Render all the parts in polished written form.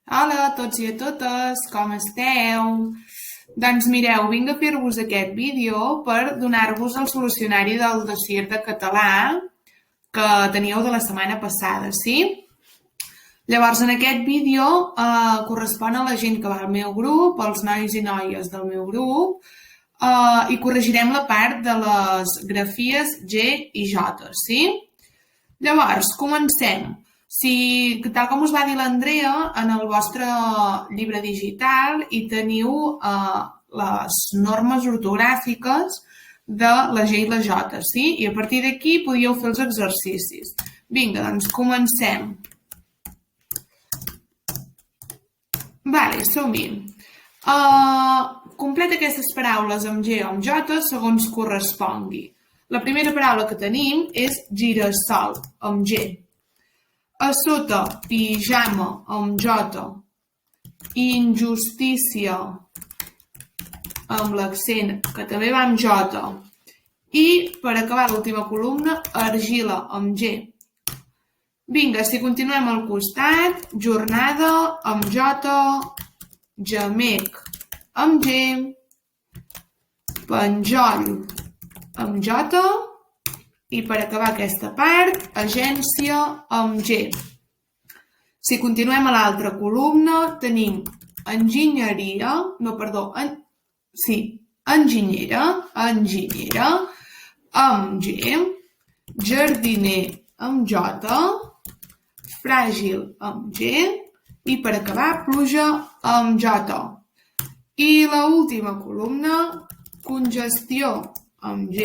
Hola a tots i a totes, com esteu? Doncs mireu, vinc a fer-vos aquest vídeo per donar-vos el solucionari del dossier de català que teníeu de la setmana passada, sí? Llavors, en aquest vídeo correspon a la gent que va al meu grup, als nois i noies del meu grup, i corregirem la part de les grafies G i J, sí? Llavors, comencem. Si, tal com us va dir l'Andrea, en el vostre llibre digital hi teniu les normes ortogràfiques de la G i la J, sí? I a partir d'aquí podíeu fer els exercicis. Vinga, doncs comencem. Vale, som-hi. Completa aquestes paraules amb G o amb J segons correspongui. La primera paraula que tenim és girassol, amb G. A sota, pijama, amb J. Injustícia, amb l'accent, que també va amb J. I, per acabar l'última columna, argila, amb G. Vinga, si continuem al costat, jornada, amb J. Gemec, amb G. Penjoll, amb J. I per acabar aquesta part, agència amb G. Si continuem a l'altra columna, tenim enginyeria, enginyera, amb G, jardiner amb J, fràgil amb G i per acabar, pluja amb J. I l'última columna, congestió amb G,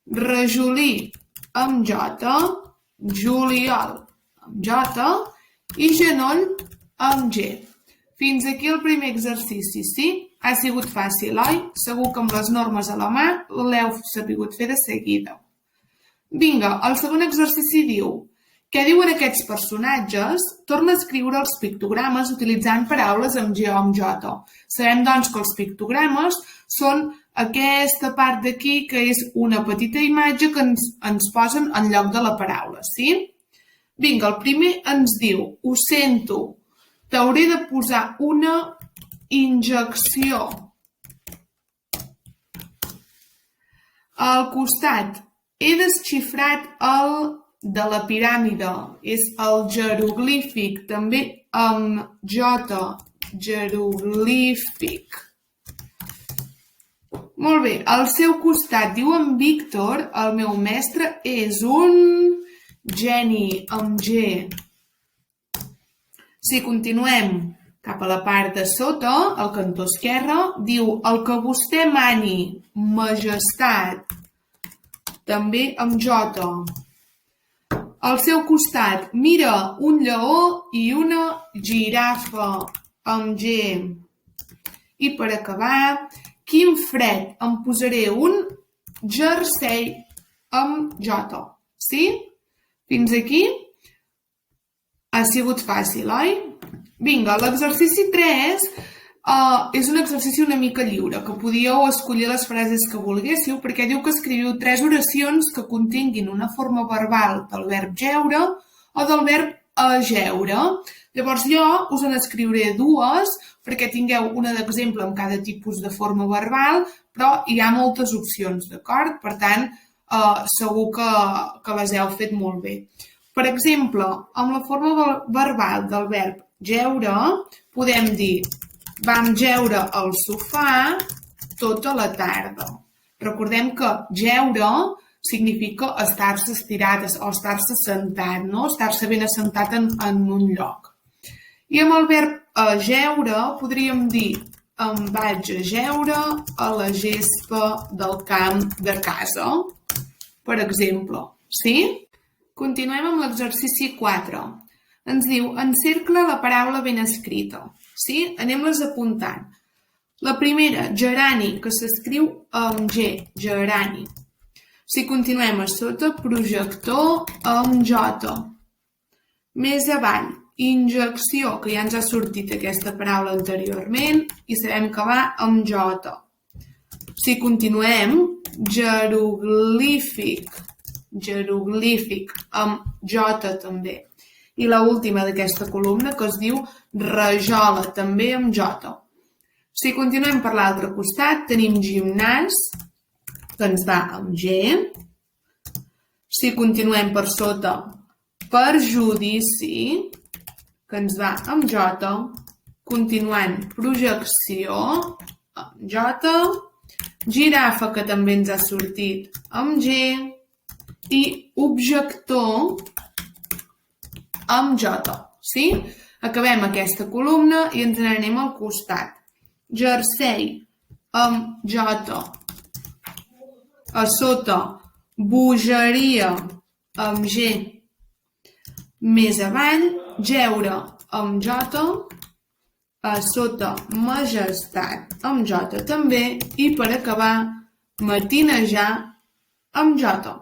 rajolí amb J, juliol amb J i genoll amb G. Fins aquí el primer exercici, sí? Ha sigut fàcil, oi? Segur que amb les normes a la mà l'heu sabut fer de seguida. Vinga, el segon exercici diu: què diuen aquests personatges? Torna a escriure els pictogrames utilitzant paraules amb G o amb J. Sabem, doncs, que els pictogrames són aquesta part d'aquí, que és una petita imatge que ens posen en lloc de la paraula, sí? Vinga, el primer ens diu: ho sento, t'hauré de posar una injecció. Al costat, he desxifrat el de la piràmide, és el jeroglífic, també amb J, jeroglífic. Molt bé, al seu costat diu en Víctor: el meu mestre és un geni, amb G. Si continuem cap a la part de sota, al cantó esquerre, diu: el que vostè mani, majestat, també amb J. Al seu costat, mira un lleó i una girafa, amb G. I per acabar, quin fred, em posaré un jersei amb J. Sí? Fins aquí? Ha sigut fàcil, oi? Vinga, l'exercici 3 és un exercici una mica lliure, que podíeu escollir les frases que volguéssiu, perquè diu que escriviu 3 oracions que continguin una forma verbal del verb jeure o del verb ajeure. Llavors jo us en escriuré 2 perquè tingueu una d'exemple amb cada tipus de forma verbal, però hi ha moltes opcions, d'acord? Per tant, segur que les heu fet molt bé. Per exemple, amb la forma verbal del verb jeure, podem dir: vam jeure al sofà tota la tarda. Recordem que jeure significa estar-se estirat o estar-se sentat, no? Estar-se ben assentat en un lloc. I amb el verb ajeure podríem dir: em vaig ajeure a la gespa del camp de casa, per exemple. Sí? Continuem amb l'exercici 4. Ens diu: encercla la paraula ben escrita. Sí? Anem-les apuntant. La primera, gerani, que s'escriu amb G, gerani. Si continuem a sota, projector amb J. Més avall, injecció, que ja ens ha sortit aquesta paraula anteriorment i sabem que va amb J. Si continuem, jeroglífic, amb J també. I l'última d'aquesta columna, que es diu rajola, també amb J. Si continuem per l'altre costat, tenim gimnàs, que ens va amb G. Si continuem per sota, perjudici, que ens va amb J. Continuant, projecció, amb J. Girafa, que també ens ha sortit amb G. I objector, amb J. Sí? Acabem aquesta columna i ens n'anem al costat. Jersei, amb J. A sota, bogeria, amb G. Més avall, jeure, amb J. A sota, majestat, amb J també. I per acabar, matinejar, amb J.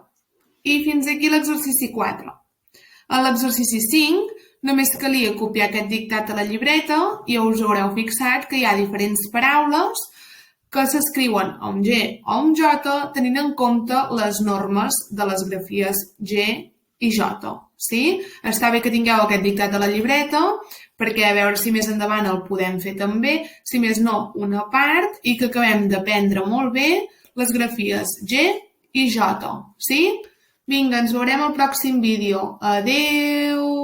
I fins aquí l'exercici 4. A l'exercici 5 només calia copiar aquest dictat a la llibreta i us haureu fixat que hi ha diferents paraules que s'escriuen amb G o amb J tenint en compte les normes de les grafies G i J. Sí? Està bé que tingueu aquest dictat a la llibreta perquè a veure si més endavant el podem fer també, si més no una part, i que acabem d'aprendre molt bé les grafies G i J. Sí? Vinga, ens veurem al pròxim vídeo. Adeu!